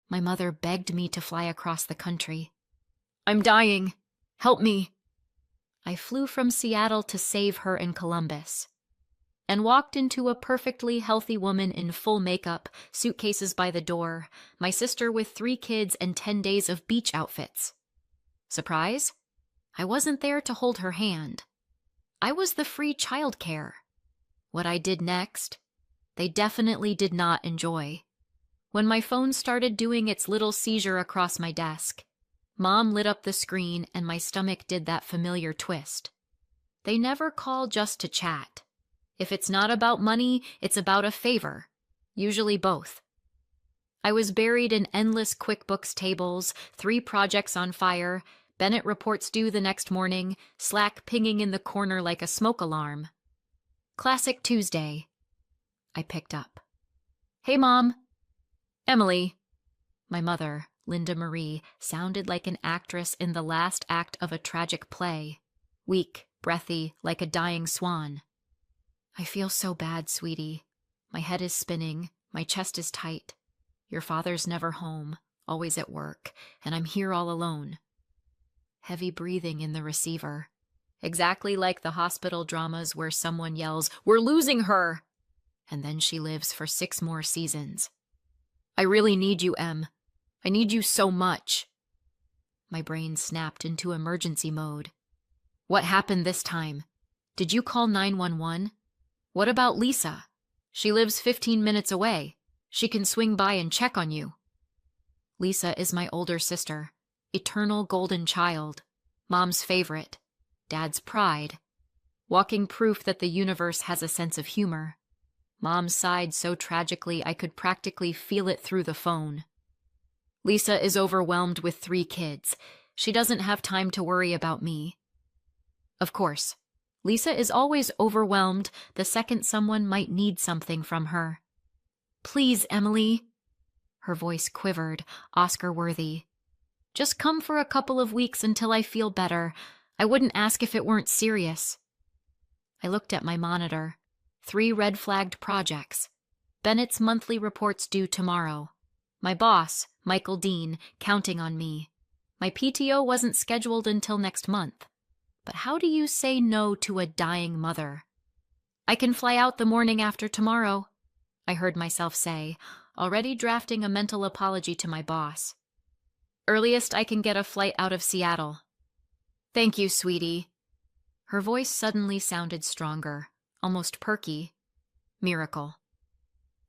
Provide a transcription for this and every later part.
My mother begged me to fly across the country. "I'm dying. Help me." I flew from Seattle to save her in Columbus and walked into a perfectly healthy woman in full makeup, suitcases by the door, my sister with 3 kids and 10 days of beach outfits. Surprise? I wasn't there to hold her hand. I was the free childcare. What I did next, they definitely did not enjoy. When my phone started doing its little seizure across my desk, Mom lit up the screen and my stomach did that familiar twist. They never call just to chat. If it's not about money, it's about a favor, usually both. I was buried in endless QuickBooks tables, 3 projects on fire, Bennett reports due the next morning, Slack pinging in the corner like a smoke alarm. Classic Tuesday. I picked up. "Hey, Mom." "Emily." My mother, Linda Marie, sounded like an actress in the last act of a tragic play, weak, breathy, like a dying swan. "I feel so bad, sweetie. My head is spinning, my chest is tight. Your father's never home, always at work, and I'm here all alone." Heavy breathing in the receiver. Exactly like the hospital dramas where someone yells, "We're losing her!" and then she lives for 6 more seasons. "I really need you, Em. I need you so much." My brain snapped into emergency mode. "What happened this time? Did you call 911? What about Lisa? She lives 15 minutes away. She can swing by and check on you." Lisa is my older sister, eternal golden child, Mom's favorite, Dad's pride, walking proof that the universe has a sense of humor. Mom sighed so tragically I could practically feel it through the phone. "Lisa is overwhelmed with 3 kids. She doesn't have time to worry about me." Of course, Lisa is always overwhelmed the second someone might need something from her. "Please, Emily." Her voice quivered, Oscar-worthy. "Just come for a couple of weeks until I feel better. I wouldn't ask if it weren't serious." I looked at my monitor. 3 red-flagged projects. Bennett's monthly reports due tomorrow. My boss, Michael Dean, counting on me. My PTO wasn't scheduled until next month. But how do you say no to a dying mother? "I can fly out the morning after tomorrow," I heard myself say, already drafting a mental apology to my boss. "Earliest I can get a flight out of Seattle." "Thank you, sweetie." Her voice suddenly sounded stronger, almost perky. Miracle.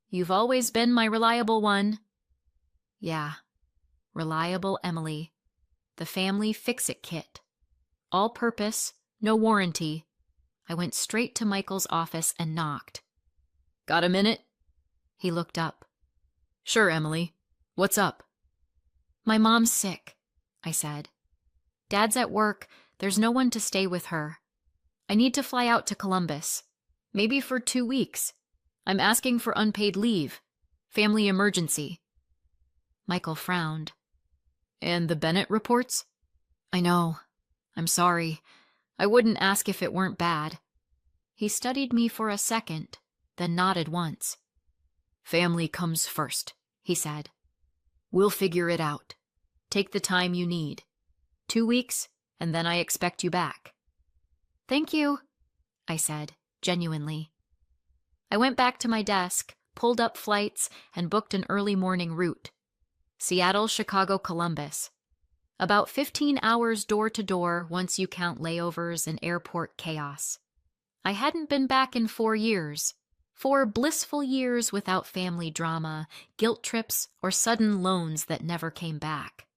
"You've always been my reliable one." Yeah, reliable Emily. The family fix-it kit. All purpose, no warranty. I went straight to Michael's office and knocked. "Got a minute?" He looked up. "Sure, Emily. What's up?" "My mom's sick," I said. "Dad's at work. There's no one to stay with her. I need to fly out to Columbus. Maybe for 2 weeks. I'm asking for unpaid leave. Family emergency." Michael frowned. "And the Bennett reports?" "I know. I'm sorry. I wouldn't ask if it weren't bad." He studied me for a second, then nodded once. "Family comes first," he said. "We'll figure it out. Take the time you need. 2 weeks, and then I expect you back." "Thank you," I said, genuinely. I went back to my desk, pulled up flights, and booked an early morning route. Seattle, Chicago, Columbus. About 15 hours door to door once you count layovers and airport chaos. I hadn't been back in 4 years. 4 blissful years without family drama, guilt trips, or sudden loans that never came back.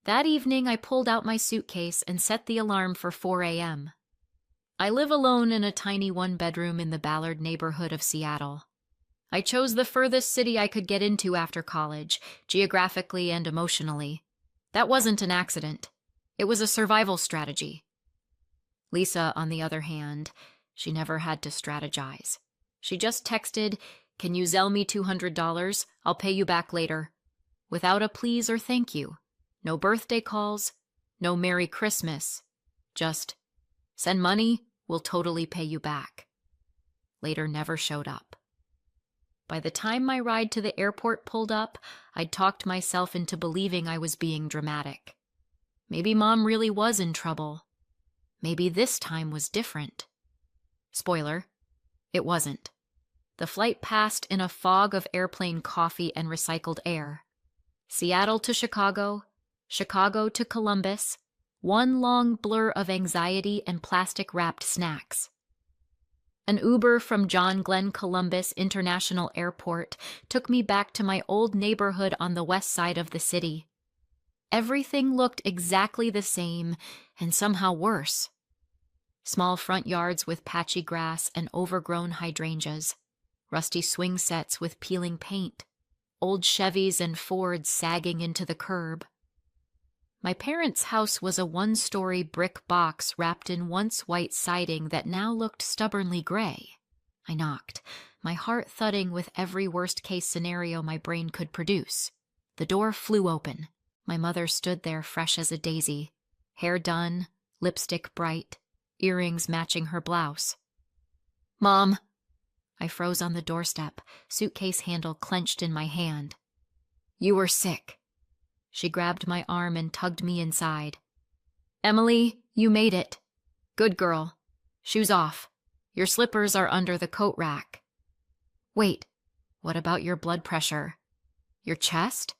That evening, I pulled out my suitcase and set the alarm for 4 a.m. I live alone in a tiny 1-bedroom in the Ballard neighborhood of Seattle. I chose the furthest city I could get into after college, geographically and emotionally. That wasn't an accident. It was a survival strategy. Lisa, on the other hand, she never had to strategize. She just texted, "Can you Zelle me $200? I'll pay you back later." Without a please or thank you. No birthday calls, no Merry Christmas. Just, "Send money, we'll totally pay you back." Later never showed up. By the time my ride to the airport pulled up, I'd talked myself into believing I was being dramatic. Maybe Mom really was in trouble. Maybe this time was different. Spoiler, it wasn't. The flight passed in a fog of airplane coffee and recycled air. Seattle to Chicago, Chicago to Columbus, one long blur of anxiety and plastic-wrapped snacks. An Uber from John Glenn Columbus International Airport took me back to my old neighborhood on the west side of the city. Everything looked exactly the same, and somehow worse. Small front yards with patchy grass and overgrown hydrangeas, rusty swing sets with peeling paint, old Chevys and Fords sagging into the curb. My parents' house was a one-story brick box wrapped in once white siding that now looked stubbornly gray. I knocked, my heart thudding with every worst-case scenario my brain could produce. The door flew open. My mother stood there fresh as a daisy, hair done, lipstick bright, earrings matching her blouse. "Mom!" I froze on the doorstep, suitcase handle clenched in my hand. "You were sick." She grabbed my arm and tugged me inside. "Emily, you made it. Good girl. Shoes off. Your slippers are under the coat rack. Wait, what about your blood pressure? Your chest?"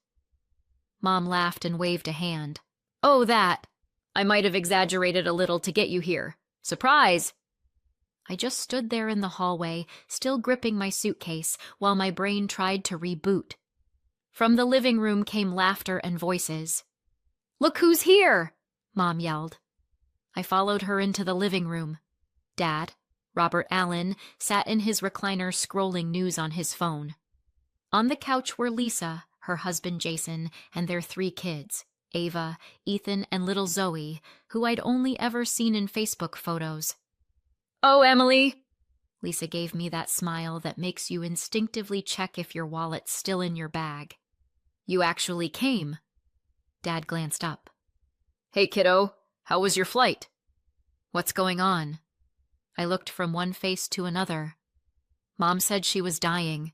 Mom laughed and waved a hand. "Oh, that. I might have exaggerated a little to get you here. Surprise!" I just stood there in the hallway, still gripping my suitcase, while my brain tried to reboot. From the living room came laughter and voices. "Look who's here!" Mom yelled. I followed her into the living room. Dad, Robert Allen, sat in his recliner scrolling news on his phone. On the couch were Lisa, her husband Jason, and their 3 kids, Ava, Ethan, and little Zoe, who I'd only ever seen in Facebook photos. "Oh, Emily!" Lisa gave me that smile that makes you instinctively check if your wallet's still in your bag. "You actually came." Dad glanced up. "Hey, kiddo, how was your flight?" "What's going on?" I looked from one face to another. Mom said she was dying.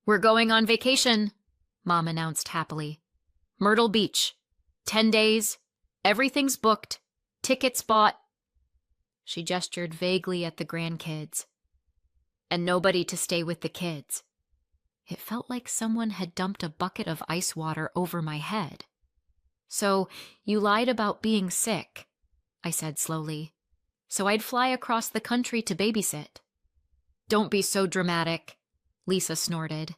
"We're going on vacation," Mom announced happily. "Myrtle Beach. 10 days. Everything's booked. Tickets bought." She gestured vaguely at the grandkids. "And nobody to stay with the kids." It felt like someone had dumped a bucket of ice water over my head. "So, you lied about being sick," I said slowly, "so I'd fly across the country to babysit." "Don't be so dramatic," Lisa snorted.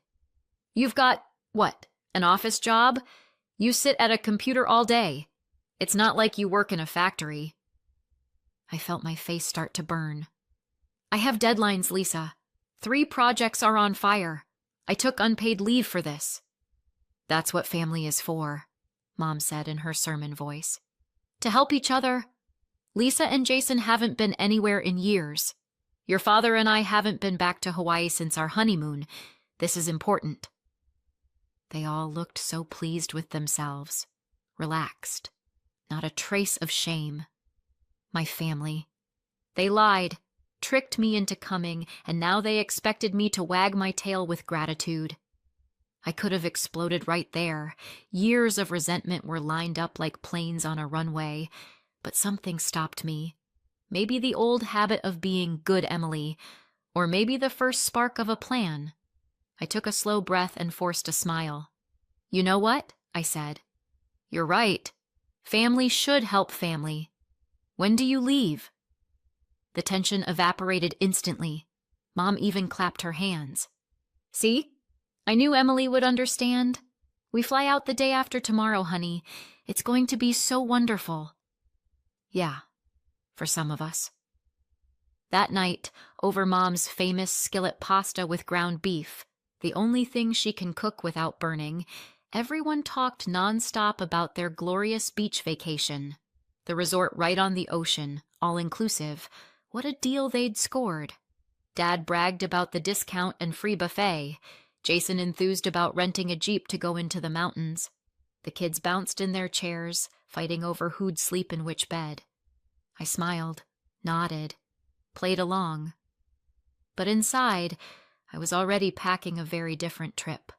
"You've got, what, an office job? You sit at a computer all day. It's not like you work in a factory." I felt my face start to burn. "I have deadlines, Lisa. 3 projects are on fire. I took unpaid leave for this." "That's what family is for," Mom said in her sermon voice. "To help each other. Lisa and Jason haven't been anywhere in years. Your father and I haven't been back to Hawaii since our honeymoon. This is important." They all looked so pleased with themselves, relaxed, not a trace of shame. My family. They lied, tricked me into coming, and now they expected me to wag my tail with gratitude. I could have exploded right there. Years of resentment were lined up like planes on a runway, but something stopped me. Maybe the old habit of being good Emily, or maybe the first spark of a plan. I took a slow breath and forced a smile. "You know what?" I said. "You're right. Family should help family. When do you leave?" The tension evaporated instantly. Mom even clapped her hands. "See? I knew Emily would understand. We fly out the day after tomorrow, honey. It's going to be so wonderful." "Yeah, for some of us." That night, over Mom's famous skillet pasta with ground beef, the only thing she can cook without burning, everyone talked nonstop about their glorious beach vacation. The resort right on the ocean, all-inclusive. What a deal they'd scored. Dad bragged about the discount and free buffet. Jason enthused about renting a Jeep to go into the mountains. The kids bounced in their chairs, fighting over who'd sleep in which bed. I smiled, nodded, played along. But inside, I was already packing a very different trip.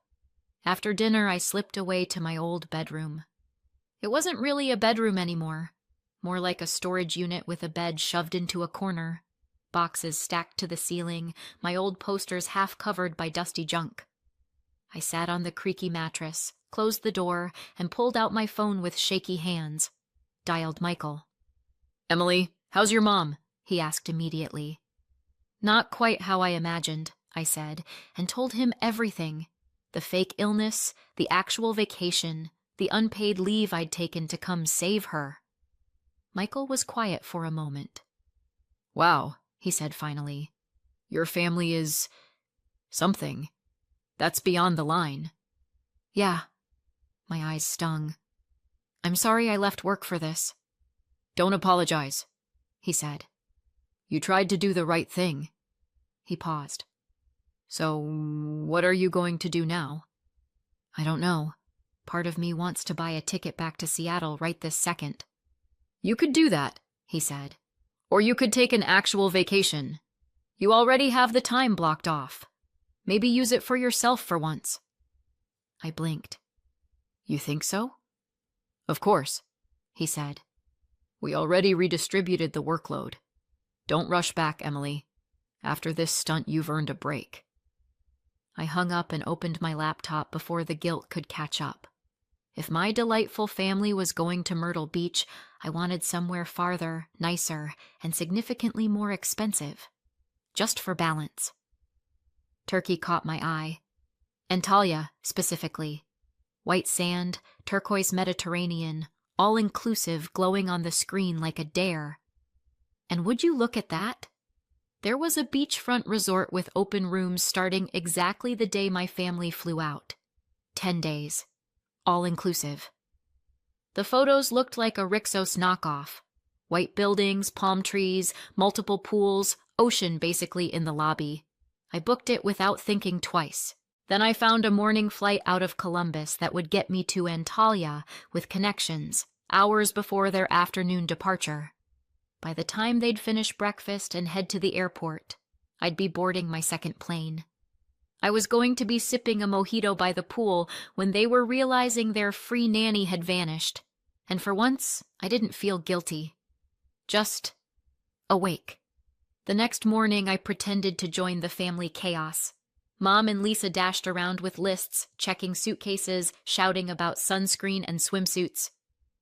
After dinner, I slipped away to my old bedroom. It wasn't really a bedroom anymore, more like a storage unit with a bed shoved into a corner, boxes stacked to the ceiling, my old posters half covered by dusty junk. I sat on the creaky mattress, closed the door, and pulled out my phone with shaky hands. Dialed Michael. "Emily, how's your mom?" he asked immediately. "Not quite how I imagined," I said, and told him everything. The fake illness, the actual vacation, the unpaid leave I'd taken to come save her. Michael was quiet for a moment. "Wow," he said finally. "Your family is... something. That's beyond the line." "Yeah." My eyes stung. "I'm sorry I left work for this." "Don't apologize," he said. "You tried to do the right thing." He paused. "So, what are you going to do now?" "I don't know. Part of me wants to buy a ticket back to Seattle right this second." "You could do that," he said. "Or you could take an actual vacation. You already have the time blocked off. Maybe use it for yourself for once." I blinked. "You think so?" "Of course," he said. "We already redistributed the workload. Don't rush back, Emily. After this stunt, you've earned a break." I hung up and opened my laptop before the guilt could catch up. If my delightful family was going to Myrtle Beach, I wanted somewhere farther, nicer, and significantly more expensive. Just for balance. Turkey caught my eye. Antalya, specifically. White sand, turquoise Mediterranean, all-inclusive, glowing on the screen like a dare. And would you look at that? There was a beachfront resort with open rooms starting exactly the day my family flew out. 10 days. All-inclusive. The photos looked like a Rixos knockoff. White buildings, palm trees, multiple pools, ocean basically in the lobby. I booked it without thinking twice. Then I found a morning flight out of Columbus that would get me to Antalya with connections, hours before their afternoon departure. By the time they'd finish breakfast and head to the airport, I'd be boarding my second plane. I was going to be sipping a mojito by the pool when they were realizing their free nanny had vanished. And for once, I didn't feel guilty. Just awake. The next morning, I pretended to join the family chaos. Mom and Lisa dashed around with lists, checking suitcases, shouting about sunscreen and swimsuits.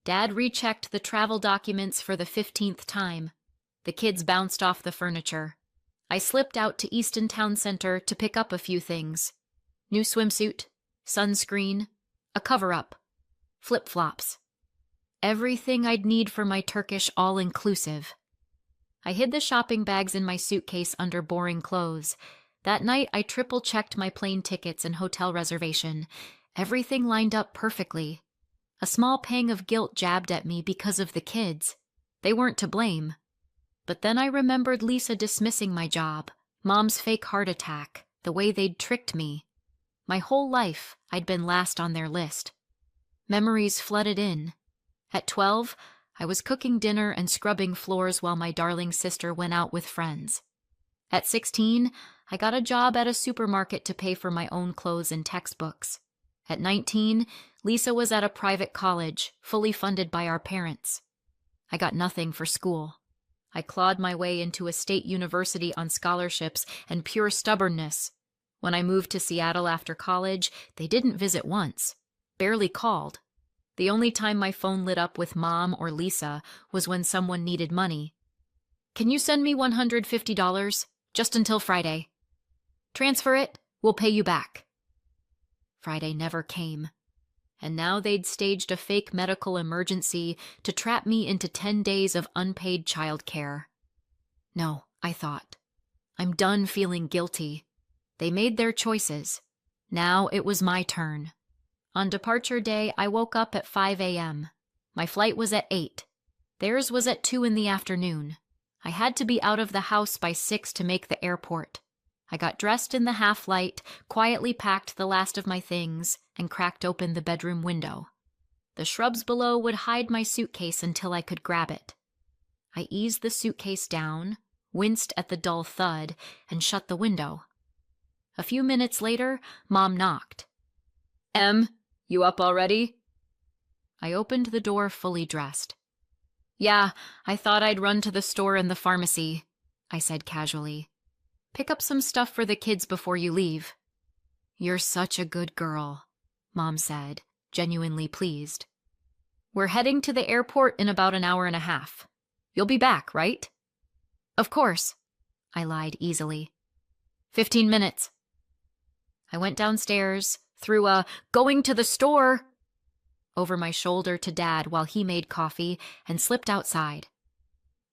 Dad rechecked the travel documents for the 15th time. The kids bounced off the furniture. I slipped out to Easton Town Center to pick up a few things. New swimsuit, sunscreen, a cover-up, flip-flops. Everything I'd need for my Turkish all-inclusive. I hid the shopping bags in my suitcase under boring clothes. That night, I triple-checked my plane tickets and hotel reservation. Everything lined up perfectly. A small pang of guilt jabbed at me because of the kids. They weren't to blame. But then I remembered Lisa dismissing my job, Mom's fake heart attack, the way they'd tricked me. My whole life, I'd been last on their list. Memories flooded in. At 12, I was cooking dinner and scrubbing floors while my darling sister went out with friends. At 16, I got a job at a supermarket to pay for my own clothes and textbooks. At 19, Lisa was at a private college, fully funded by our parents. I got nothing for school. I clawed my way into a state university on scholarships and pure stubbornness. When I moved to Seattle after college, they didn't visit once, barely called. The only time my phone lit up with Mom or Lisa was when someone needed money. "Can you send me $150? Just until Friday. Transfer it, we'll pay you back." Friday never came. And now they'd staged a fake medical emergency to trap me into 10 days of unpaid childcare. No, I thought. I'm done feeling guilty. They made their choices. Now it was my turn. On departure day, I woke up at 5 a.m. My flight was at 8. Theirs was at 2 in the afternoon. I had to be out of the house by 6 to make the airport. I got dressed in the half-light, quietly packed the last of my things, and cracked open the bedroom window. The shrubs below would hide my suitcase until I could grab it. I eased the suitcase down, winced at the dull thud, and shut the window. A few minutes later, Mom knocked. "Em, you up already?" I opened the door fully dressed. "Yeah, I thought I'd run to the store and the pharmacy," I said casually. "Pick up some stuff for the kids before you leave." "You're such a good girl," Mom said, genuinely pleased. "We're heading to the airport in about an hour and a half. You'll be back, right?" "Of course," I lied easily. 15 minutes. I went downstairs, threw a "going to the store" over my shoulder to Dad while he made coffee, and slipped outside.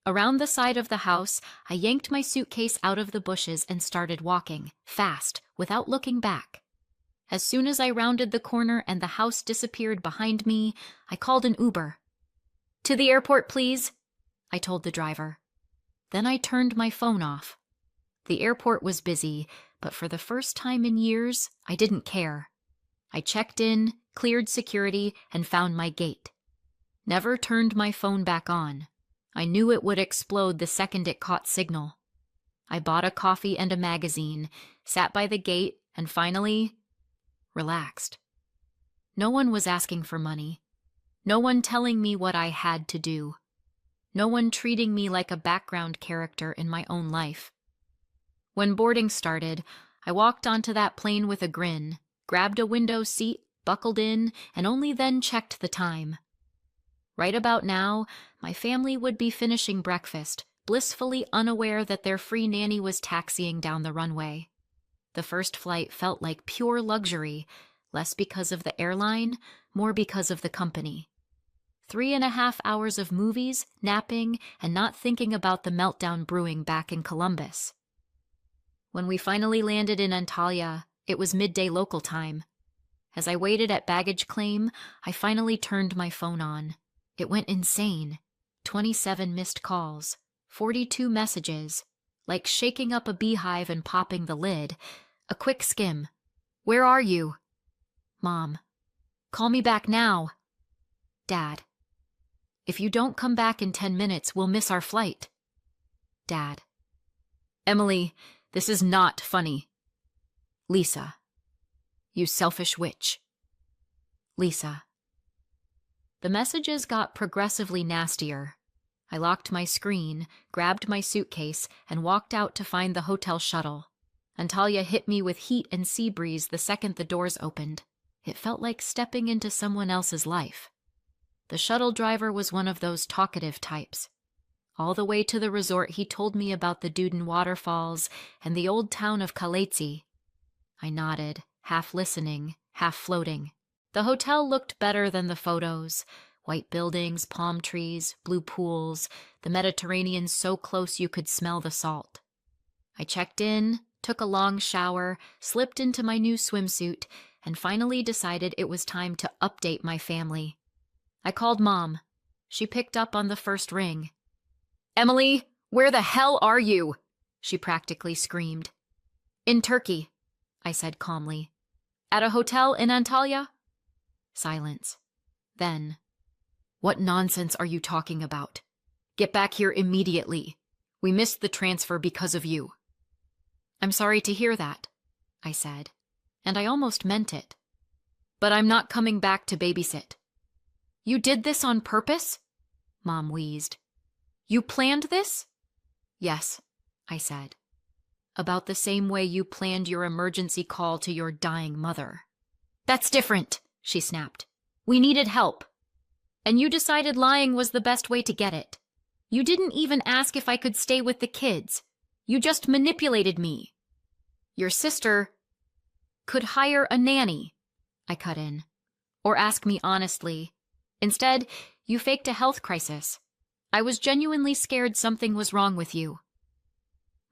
Around the side of the house, I yanked my suitcase out of the bushes and started walking, fast, without looking back. As soon as I rounded the corner and the house disappeared behind me, I called an Uber. "To the airport, please," I told the driver. Then I turned my phone off. The airport was busy, but for the first time in years, I didn't care. I checked in, cleared security, and found my gate. Never turned my phone back on. I knew it would explode the second it caught signal. I bought a coffee and a magazine, sat by the gate, and finally relaxed. No one was asking for money. No one telling me what I had to do. No one treating me like a background character in my own life. When boarding started, I walked onto that plane with a grin, grabbed a window seat, buckled in, and only then checked the time. Right about now, my family would be finishing breakfast, blissfully unaware that their free nanny was taxiing down the runway. The first flight felt like pure luxury, less because of the airline, more because of the company. 3.5 hours of movies, napping, and not thinking about the meltdown brewing back in Columbus. When we finally landed in Antalya, it was midday local time. As I waited at baggage claim, I finally turned my phone on. It went insane. 27 missed calls, 42 messages, like shaking up a beehive and popping the lid. A quick skim. "Where are you?" "Mom." "Call me back now." "Dad." "If you don't come back in 10 minutes, we'll miss our flight." "Dad." "Emily, this is not funny." "Lisa." "You selfish witch." "Lisa." The messages got progressively nastier. I locked my screen, grabbed my suitcase, and walked out to find the hotel shuttle. Antalya hit me with heat and sea breeze the second the doors opened. It felt like stepping into someone else's life. The shuttle driver was one of those talkative types. All the way to the resort, he told me about the Duden waterfalls and the old town of Kalaitsi. I nodded, half listening, half floating. The hotel looked better than the photos. White buildings, palm trees, blue pools, the Mediterranean so close you could smell the salt. I checked in, took a long shower, slipped into my new swimsuit, and finally decided it was time to update my family. I called Mom. She picked up on the first ring. "Emily, where the hell are you?" she practically screamed. "In Turkey," I said calmly. "At a hotel in Antalya?" Silence. Then, "What nonsense are you talking about? Get back here immediately. We missed the transfer because of you." "I'm sorry to hear that," I said, and I almost meant it. "But I'm not coming back to babysit." "You did this on purpose?" Mom wheezed. "You planned this?" "Yes," I said. "About the same way you planned your emergency call to your dying mother." "That's different," she snapped. "We needed help. And you decided lying was the best way to get it. You didn't even ask if I could stay with the kids. You just manipulated me. Your sister could hire a nanny," I cut in, "or ask me honestly. Instead, you faked a health crisis. I was genuinely scared something was wrong with you."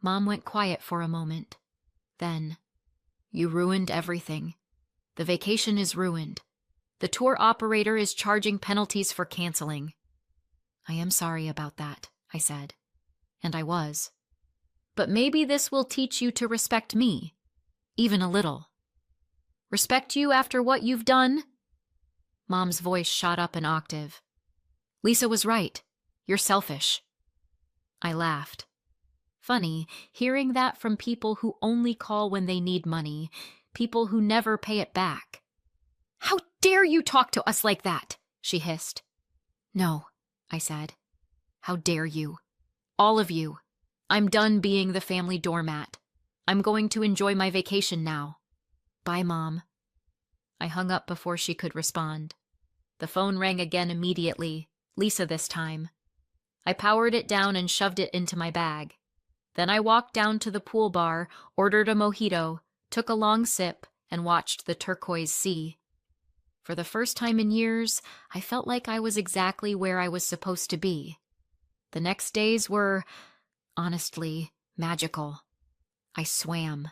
Mom went quiet for a moment. Then, "You ruined everything. The vacation is ruined. The tour operator is charging penalties for canceling." "I am sorry about that," I said. And I was. "But maybe this will teach you to respect me. Even a little." "Respect you after what you've done?" Mom's voice shot up an octave. "Lisa was right. You're selfish." I laughed. Funny, hearing that from people who only call when they need money, people who never pay it back. "How dare you talk to us like that?" she hissed. "No," I said. "How dare you? All of you. I'm done being the family doormat. I'm going to enjoy my vacation now. Bye, Mom." I hung up before she could respond. The phone rang again immediately, Lisa this time. I powered it down and shoved it into my bag. Then I walked down to the pool bar, ordered a mojito, took a long sip, and watched the turquoise sea. For the first time in years, I felt like I was exactly where I was supposed to be. The next days were, honestly, magical. I swam.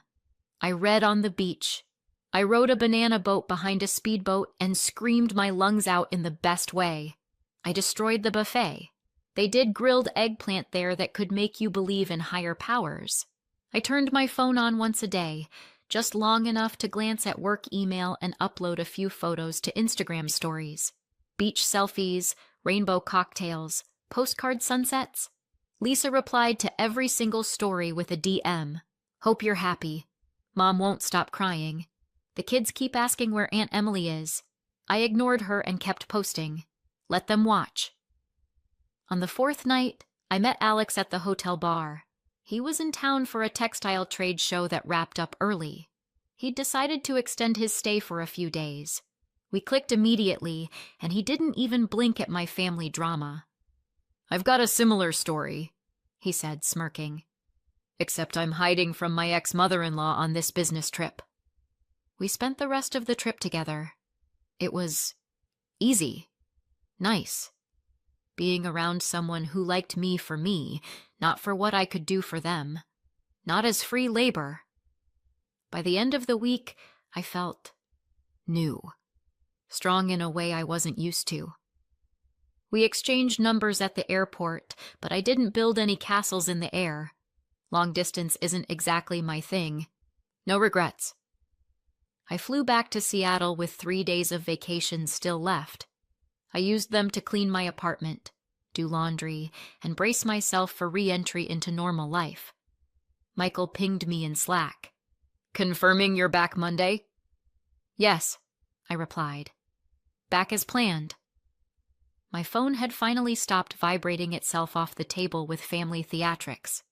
I read on the beach. I rode a banana boat behind a speedboat and screamed my lungs out in the best way. I destroyed the buffet. They did grilled eggplant there that could make you believe in higher powers. I turned my phone on once a day, just long enough to glance at work email and upload a few photos to Instagram stories. Beach selfies, rainbow cocktails, postcard sunsets. Lisa replied to every single story with a DM. "Hope you're happy. Mom won't stop crying. The kids keep asking where Aunt Emily is." I ignored her and kept posting. "Let them watch." On the fourth night, I met Alex at the hotel bar. He was in town for a textile trade show that wrapped up early. He'd decided to extend his stay for a few days. We clicked immediately, and he didn't even blink at my family drama. "I've got a similar story," he said, smirking. "Except I'm hiding from my ex-mother-in-law on this business trip." We spent the rest of the trip together. It was easy, nice. Being around someone who liked me for me, not for what I could do for them. Not as free labor. By the end of the week, I felt new. Strong in a way I wasn't used to. We exchanged numbers at the airport, but I didn't build any castles in the air. Long distance isn't exactly my thing. No regrets. I flew back to Seattle with 3 days of vacation still left. I used them to clean my apartment, do laundry, and brace myself for re-entry into normal life. Michael pinged me in Slack. "Confirming you're back Monday?" "Yes," I replied. "Back as planned." My phone had finally stopped vibrating itself off the table with family theatrics.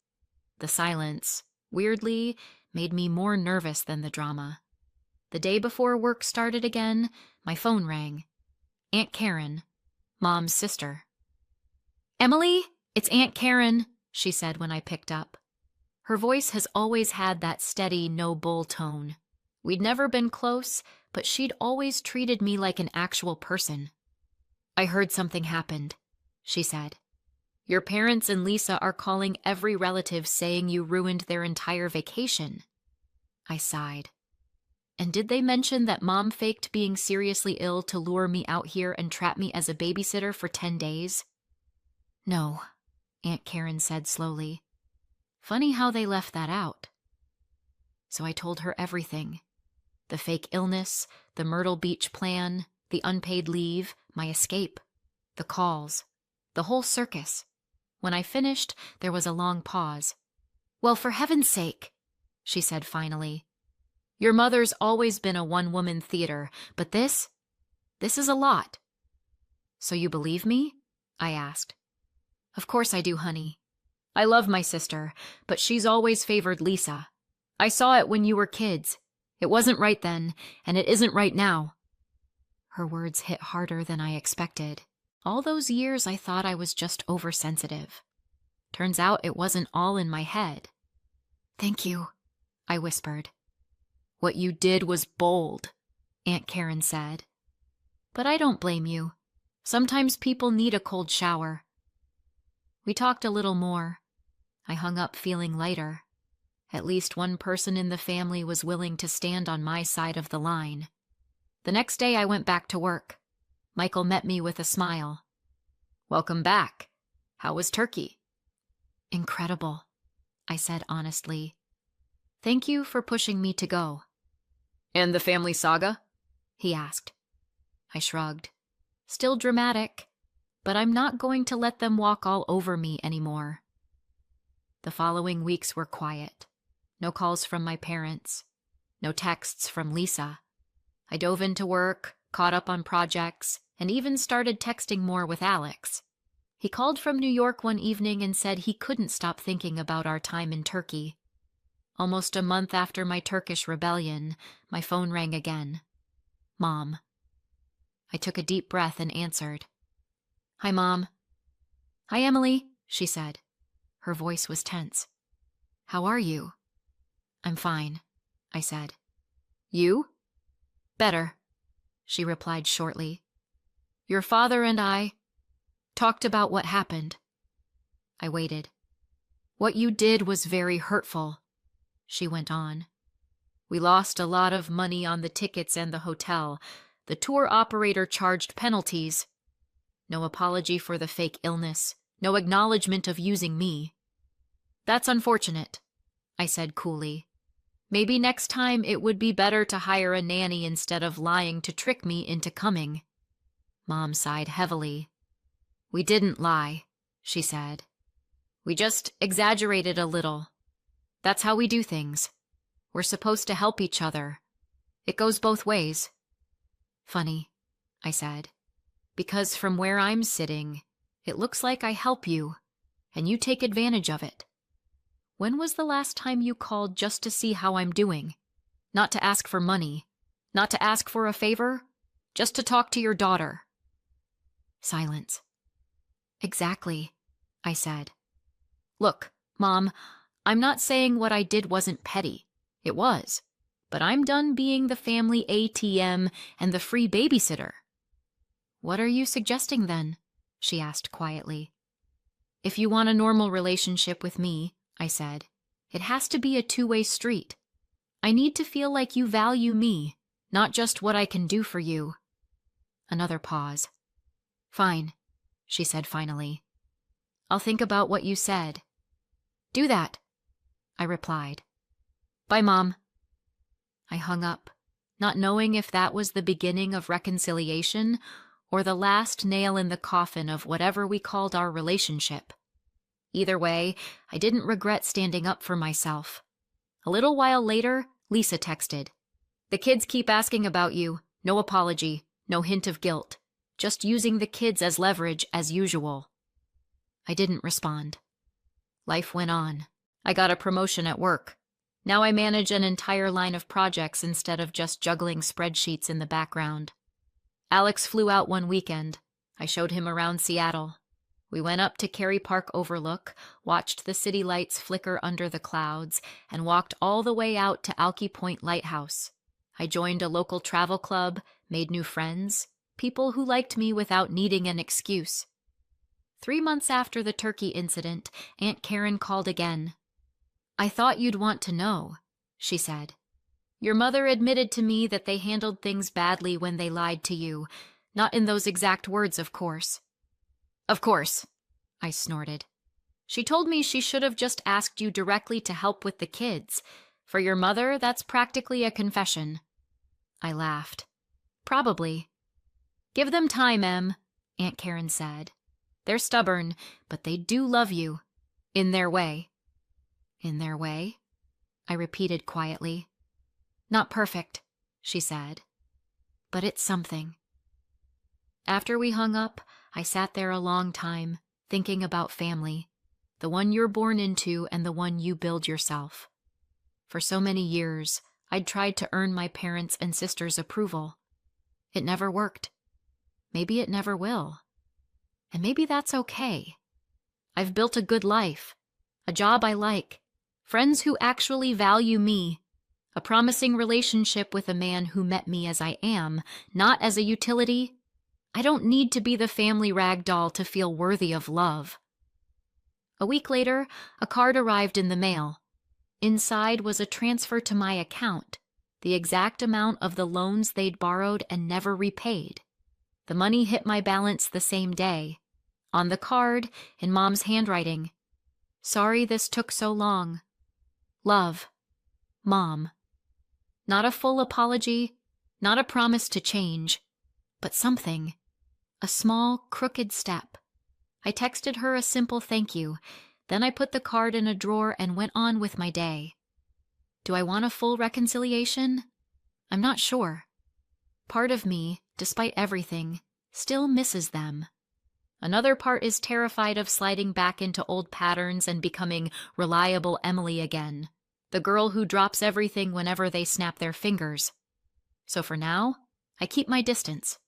The silence, weirdly, made me more nervous than the drama. The day before work started again, my phone rang. Aunt Karen, Mom's sister. "Emily, it's Aunt Karen," she said when I picked up. Her voice has always had that steady, no-bull tone. We'd never been close, but she'd always treated me like an actual person. "I heard something happened," she said. "Your parents and Lisa are calling every relative saying you ruined their entire vacation." I sighed. "And did they mention that Mom faked being seriously ill to lure me out here and trap me as a babysitter for 10 days? "No," Aunt Karen said slowly. "Funny how they left that out." So I told her everything. The fake illness, the Myrtle Beach plan, the unpaid leave, my escape, the calls, the whole circus. When I finished, there was a long pause. "Well, for heaven's sake," she said finally. "Your mother's always been a one-woman theater, but this is a lot." "So you believe me?" I asked. "Of course I do, honey. I love my sister, but she's always favored Lisa. I saw it when you were kids. It wasn't right then, and it isn't right now." Her words hit harder than I expected. All those years I thought I was just oversensitive. Turns out it wasn't all in my head. "Thank you," I whispered. "What you did was bold," Aunt Karen said. "But I don't blame you. Sometimes people need a cold shower." We talked a little more. I hung up feeling lighter. At least one person in the family was willing to stand on my side of the line. The next day I went back to work. Michael met me with a smile. "Welcome back. How was Turkey?" "Incredible," I said honestly. "Thank you for pushing me to go." "And the family saga?" he asked. I shrugged. "Still dramatic, but I'm not going to let them walk all over me anymore." The following weeks were quiet. No calls from my parents. No texts from Lisa. I dove into work, caught up on projects, and even started texting more with Alex. He called from New York one evening and said he couldn't stop thinking about our time in Turkey. Almost a month after my Turkish rebellion, my phone rang again. Mom. I took a deep breath and answered. Hi, Mom. Hi, Emily, she said. Her voice was tense. How are you? I'm fine, I said. You? Better, she replied shortly. Your father and I talked about what happened. I waited. What you did was very hurtful, she went on. We lost a lot of money on the tickets and the hotel. The tour operator charged penalties. No apology for the fake illness. No acknowledgement of using me. That's unfortunate, I said coolly. Maybe next time it would be better to hire a nanny instead of lying to trick me into coming. Mom sighed heavily. We didn't lie, she said. We just exaggerated a little. That's how we do things. We're supposed to help each other. It goes both ways. Funny, I said, because from where I'm sitting, it looks like I help you, and you take advantage of it. When was the last time you called just to see how I'm doing? Not to ask for money, not to ask for a favor, just to talk to your daughter. Silence. Exactly, I said. Look, Mom, I'm not saying what I did wasn't petty. It was. But I'm done being the family ATM and the free babysitter. What are you suggesting then? She asked quietly. If you want a normal relationship with me, I said, it has to be a two-way street. I need to feel like you value me, not just what I can do for you. Another pause. Fine, she said finally. I'll think about what you said. Do that, I replied. Bye, Mom. I hung up, not knowing if that was the beginning of reconciliation or the last nail in the coffin of whatever we called our relationship. Either way, I didn't regret standing up for myself. A little while later, Lisa texted. The kids keep asking about you. No apology, no hint of guilt. Just using the kids as leverage as usual. I didn't respond. Life went on. I got a promotion at work. Now I manage an entire line of projects instead of just juggling spreadsheets in the background. Alex flew out one weekend. I showed him around Seattle. We went up to Cary Park Overlook, watched the city lights flicker under the clouds, and walked all the way out to Alki Point Lighthouse. I joined a local travel club, made new friends, people who liked me without needing an excuse. 3 months after the turkey incident, Aunt Karen called again. I thought you'd want to know, she said. Your mother admitted to me that they handled things badly when they lied to you. Not in those exact words, of course. Of course, I snorted. She told me she should have just asked you directly to help with the kids. For your mother, that's practically a confession. I laughed. Probably. Give them time, Em, Aunt Karen said. They're stubborn, but they do love you. In their way. In their way? I repeated quietly. Not perfect, she said. But it's something. After we hung up, I sat there a long time, thinking about family. The one you're born into and the one you build yourself. For so many years, I'd tried to earn my parents' and sisters' approval. It never worked. Maybe it never will. And maybe that's okay. I've built a good life, a job I like, friends who actually value me, a promising relationship with a man who met me as I am, not as a utility. I don't need to be the family rag doll to feel worthy of love. A week later, a card arrived in the mail. Inside was a transfer to my account, the exact amount of the loans they'd borrowed and never repaid. The money hit my balance the same day. On the card, in Mom's handwriting, sorry this took so long. Love, Mom. Not a full apology, not a promise to change, but something. A small, crooked step. I texted her a simple thank you, Then I put the card in a drawer and went on with my day. Do I want a full reconciliation? I'm not sure. Part of me, despite everything, still misses them. Another part is terrified of sliding back into old patterns and becoming reliable Emily again, the girl who drops everything whenever they snap their fingers. So for now, I keep my distance.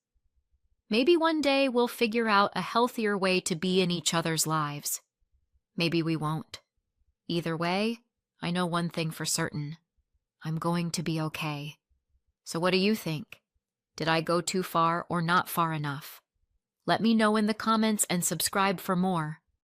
Maybe one day we'll figure out a healthier way to be in each other's lives. Maybe we won't. Either way, I know one thing for certain. I'm going to be okay. So what do you think? Did I go too far or not far enough? Let me know in the comments and subscribe for more.